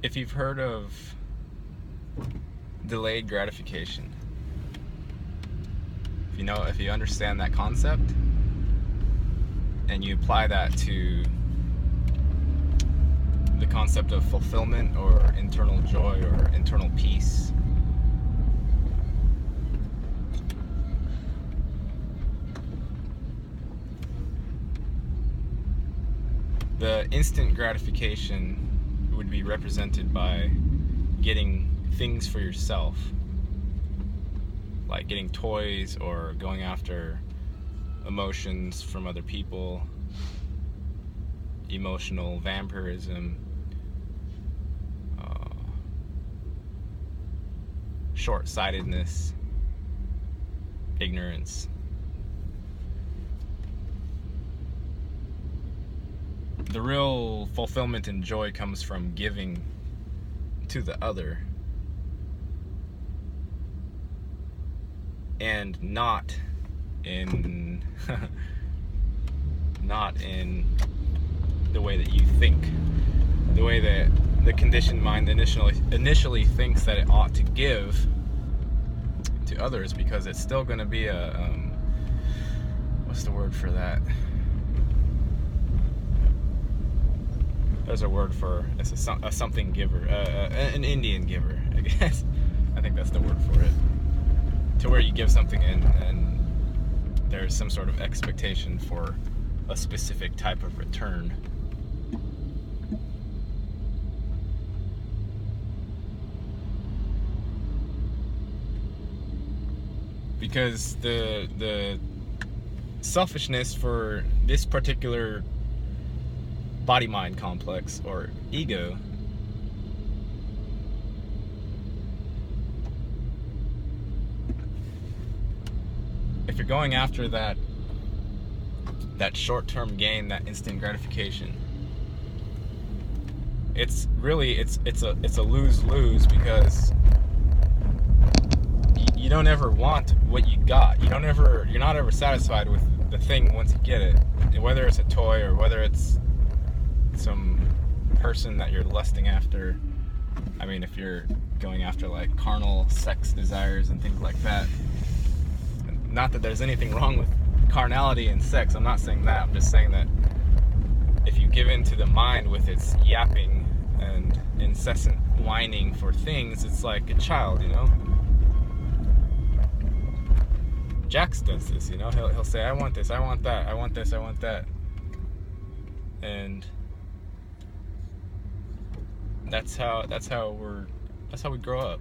If you've heard of delayed gratification, if you understand that concept and you apply that to the concept of fulfillment or internal joy or internal peace, the instant gratification would be represented by getting things for yourself, like getting toys or going after emotions from other people, emotional vampirism, short-sightedness, ignorance. The real fulfillment and joy comes from giving to the other and not in the way that you think, the way that the conditioned mind initially thinks that it ought to give to others, because it's still going to be a what's the word for that? There's a word for it's a something giver, an Indian giver, I guess. I think that's the word for it. To where you give something and there's some sort of expectation for a specific type of return. Because the selfishness for this particular body-mind complex or ego if you're going after that short-term gain, that instant gratification, it's a lose-lose, because you don't ever want what you got. You're not ever satisfied with the thing once you get it, whether it's a toy or whether it's some person that you're lusting after. I mean, if you're going after like carnal sex desires and things like that, not that there's anything wrong with carnality and sex, I'm not saying that. I'm just saying that if you give in to the mind with its yapping and incessant whining for things, it's like a child, Jax does this, he'll say, I want this, I want that, I want this, I want that. And that's how we grow up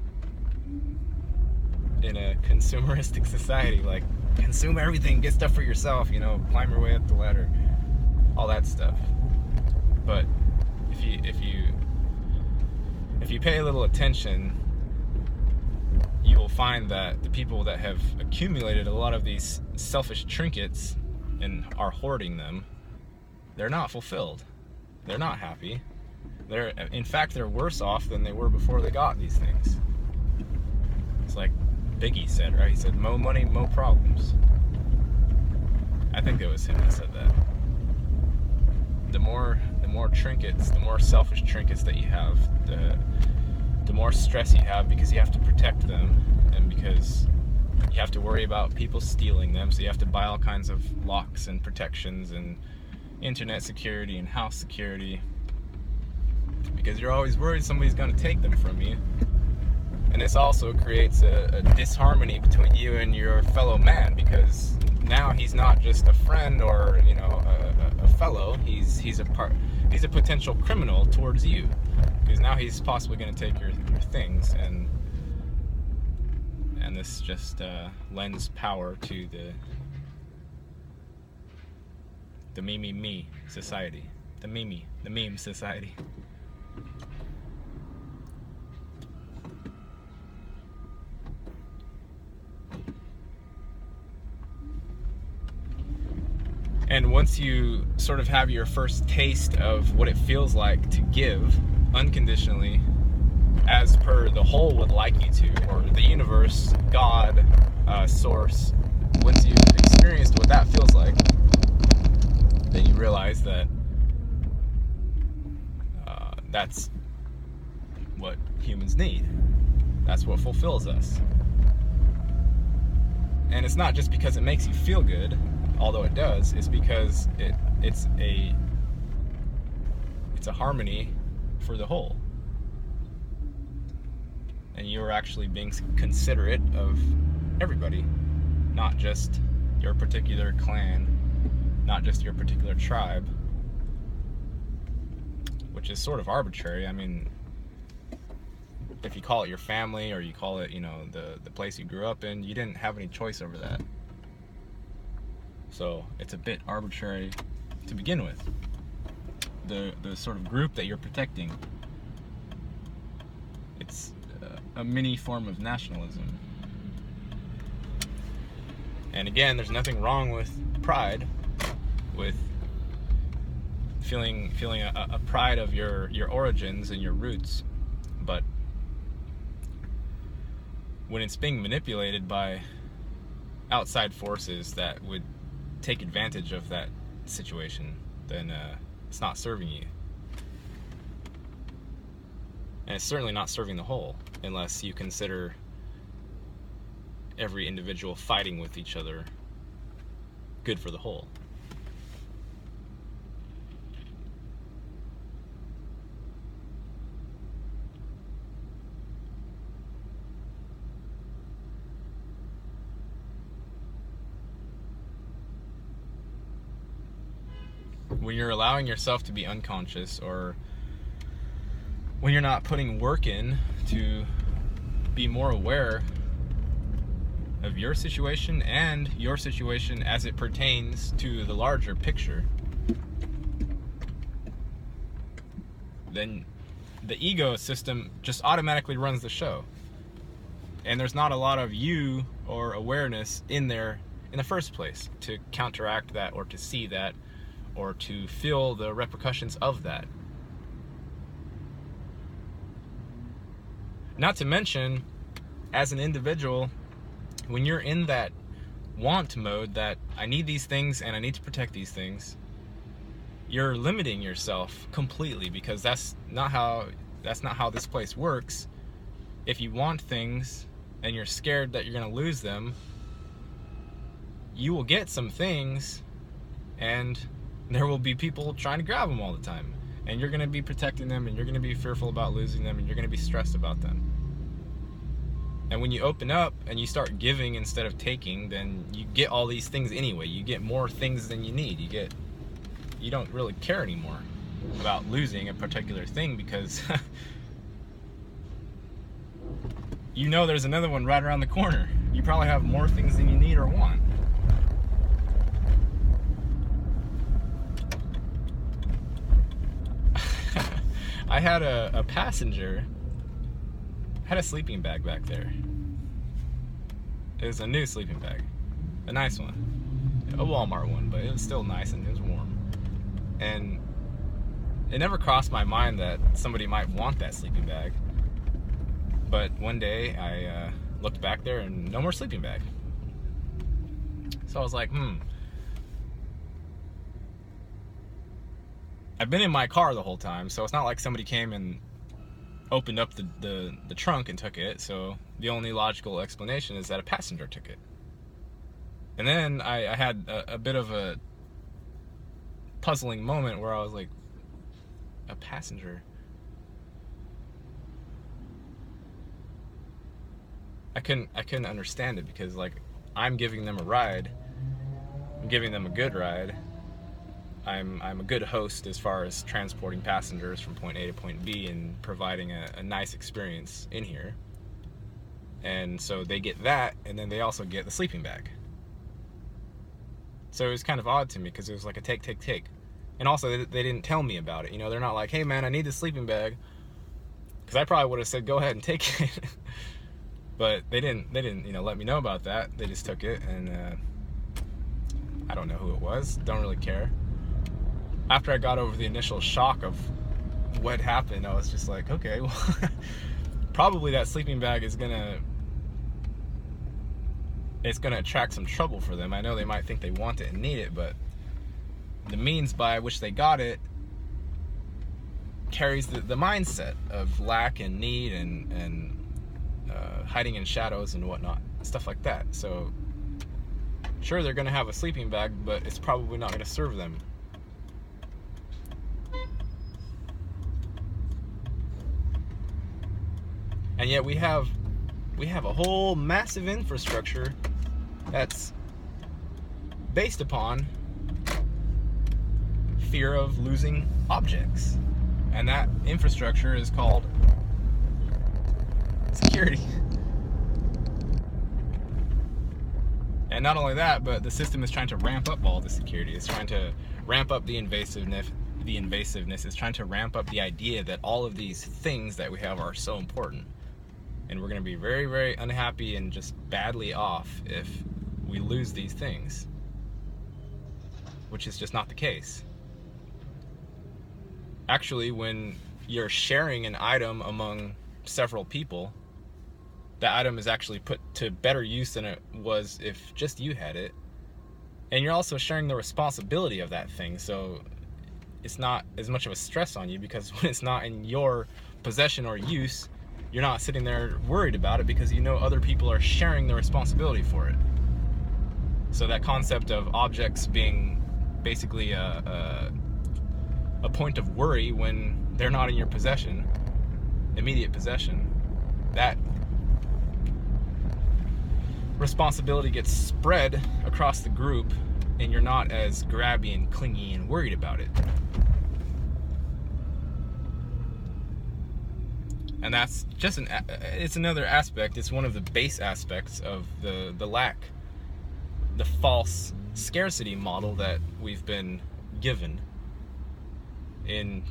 in a consumeristic society. Like, consume everything, get stuff for yourself, climb your way up the ladder, all that stuff. But if you pay a little attention, you will find that the people that have accumulated a lot of these selfish trinkets and are hoarding them, they're not fulfilled. They're not happy. In fact, they're worse off than they were before they got these things. It's like Biggie said, right? He said, "Mo money, mo problems." I think it was him that said that. The more trinkets, the more selfish trinkets that you have, the more stress you have, because you have to protect them, and because you have to worry about people stealing them, so you have to buy all kinds of locks and protections and internet security and house security, because you're always worried somebody's going to take them from you. And this also creates a disharmony between you and your fellow man, because now he's not just a friend or a fellow. He's a potential criminal towards you, because now he's possibly going to take your things, and this just lends power to the me society, the meme society. And once you sort of have your first taste of what it feels like to give unconditionally, as per the whole would like you to, or the universe, God, source, once you've experienced what that feels like, then you realize that that's what humans need. That's what fulfills us. And it's not just because it makes you feel good, although it does. It's because it's a harmony for the whole. And you're actually being considerate of everybody, not just your particular clan, not just your particular tribe, which is sort of arbitrary. I mean, if you call it your family, or you call it, the place you grew up in, you didn't have any choice over that. So it's a bit arbitrary to begin with. The sort of group that you're protecting, it's a mini form of nationalism. And again, there's nothing wrong with pride, with feeling a pride of your origins and your roots, but when it's being manipulated by outside forces that would take advantage of that situation, then it's not serving you. And it's certainly not serving the whole, unless you consider every individual fighting with each other good for the whole. When you're allowing yourself to be unconscious, or when you're not putting work in to be more aware of your situation and your situation as it pertains to the larger picture, then the ego system just automatically runs the show. And there's not a lot of you or awareness in there in the first place to counteract that, or to see that, or to feel the repercussions of that. Not to mention, as an individual, when you're in that want mode, that I need these things and I need to protect these things, you're limiting yourself completely, because that's not how this place works. If you want things and you're scared that you're going to lose them, you will get some things, and there will be people trying to grab them all the time, and you're going to be protecting them, and you're going to be fearful about losing them, and you're going to be stressed about them. And when you open up and you start giving instead of taking, then you get all these things anyway. You get more things than you need. You don't really care anymore about losing a particular thing, because you know there's another one right around the corner. You probably have more things than you need or want. I had a passenger had a sleeping bag back there. It was a new sleeping bag, a nice one, a Walmart one, but it was still nice and it was warm. And it never crossed my mind that somebody might want that sleeping bag. But one day I looked back there and no more sleeping bag. So I was like, I've been in my car the whole time, so it's not like somebody came and opened up the trunk and took it. So the only logical explanation is that a passenger took it. And then I had a bit of a puzzling moment where I was like, a passenger? I couldn't understand it, because like, I'm giving them a ride. I'm giving them a good ride. I'm a good host as far as transporting passengers from point A to point B and providing a nice experience in here. And so they get that, and then they also get the sleeping bag. So it was kind of odd to me, because it was like a take. And also they didn't tell me about it. You know, they're not like, hey man, I need the sleeping bag. Because I probably would have said, go ahead and take it. But they didn't let me know about that. They just took it, and I don't know who it was. Don't really care. After I got over the initial shock of what happened, I was just like, okay, well, probably that sleeping bag is gonna attract some trouble for them. I know they might think they want it and need it, but the means by which they got it carries the mindset of lack and need and hiding in shadows and whatnot, stuff like that. So sure, they're going to have a sleeping bag, but it's probably not going to serve them. And yet we have a whole massive infrastructure that's based upon fear of losing objects. And that infrastructure is called security. And not only that, but the system is trying to ramp up all the security. It's trying to ramp up the invasiveness. It's trying to ramp up the idea that all of these things that we have are so important. And we're going to be very, very unhappy and just badly off if we lose these things, which is just not the case. Actually, when you're sharing an item among several people, that item is actually put to better use than it was if just you had it. And you're also sharing the responsibility of that thing, so it's not as much of a stress on you, because when it's not in your possession or use, you're not sitting there worried about it, because you know other people are sharing the responsibility for it. So that concept of objects being basically a point of worry when they're not in your possession, immediate possession, that responsibility gets spread across the group, and you're not as grabby and clingy and worried about it. And that's just it's another aspect. It's one of the base aspects of the lack, the false scarcity model that we've been given in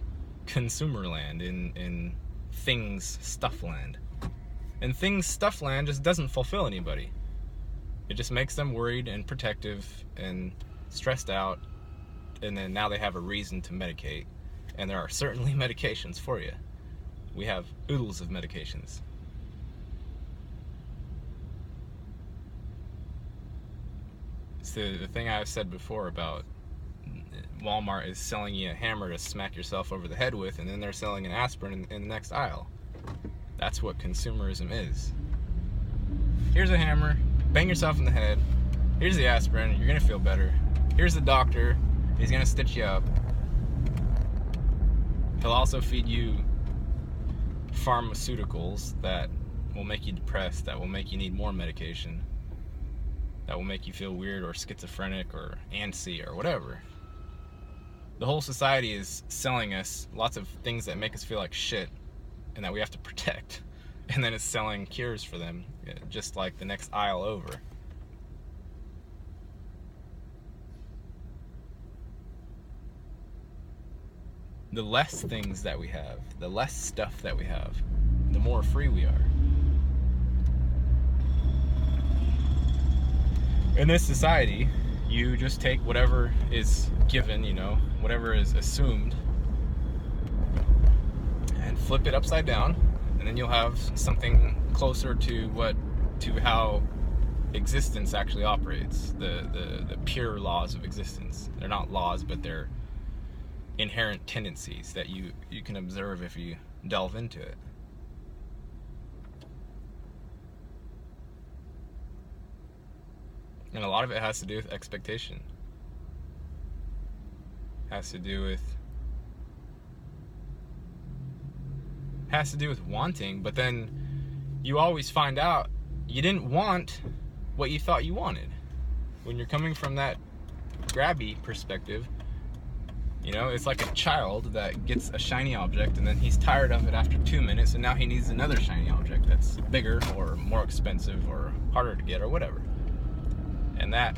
consumer land, in things stuff land. And things stuff land just doesn't fulfill anybody. It just makes them worried and protective and stressed out, and then now they have a reason to medicate. And there are certainly medications for you. We have oodles of medications. It's the thing I've said before about Walmart is selling you a hammer to smack yourself over the head with, and then they're selling an aspirin in the next aisle. That's what consumerism is. Here's a hammer, bang yourself in the head. Here's the aspirin, you're gonna feel better. Here's the doctor, he's gonna stitch you up. He'll also feed you pharmaceuticals that will make you depressed, that will make you need more medication, that will make you feel weird or schizophrenic or antsy or whatever. The whole society is selling us lots of things that make us feel like shit and that we have to protect, and then it's selling cures for them, just like the next aisle over. The less things that we have, the less stuff that we have, the more free we are. In this society, you just take whatever is given, whatever is assumed, and flip it upside down, and then you'll have something closer to how existence actually operates. The pure laws of existence. They're not laws, but they're inherent tendencies that you can observe if you delve into it. And a lot of it has to do with expectation. Has to do with wanting, but then you always find out you didn't want what you thought you wanted. When you're coming from that grabby perspective, it's like a child that gets a shiny object and then he's tired of it after 2 minutes, and now he needs another shiny object that's bigger or more expensive or harder to get or whatever. And that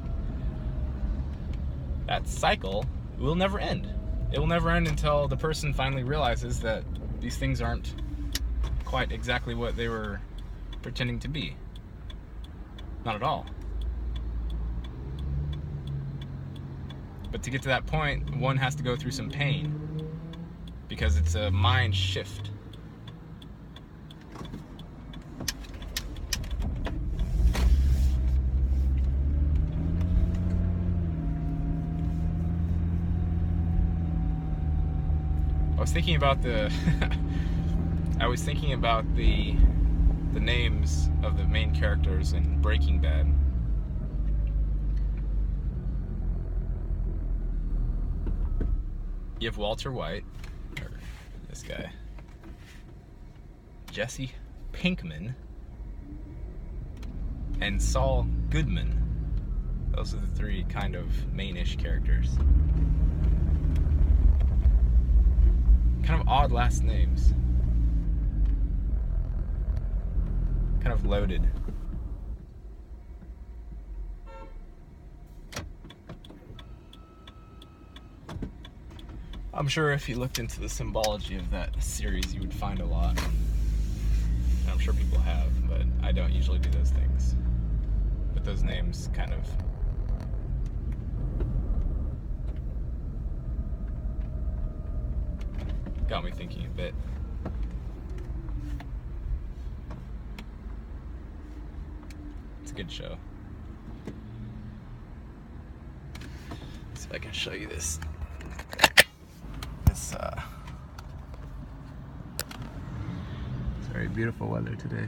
cycle will never end. It will never end until the person finally realizes that these things aren't quite exactly what they were pretending to be. Not at all. But to get to that point, one has to go through some pain, because it's a mind shift. was thinking about the the names of the main characters in Breaking Bad. You have Walter White, or this guy, Jesse Pinkman, and Saul Goodman. Those are the three kind of main-ish characters. Kind of odd last names. Kind of loaded. I'm sure if you looked into the symbology of that series, you would find a lot. And I'm sure people have, but I don't usually do those things. But those names kind of got me thinking a bit. It's a good show. Let's see if I can show you this. It's very beautiful weather today.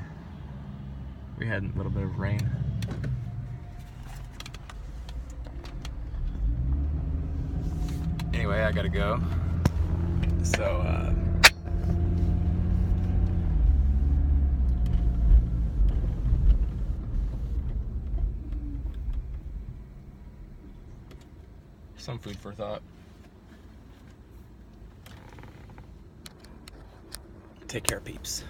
We had a little bit of rain. Anyway, I gotta go. So, some food for thought. Take care, peeps.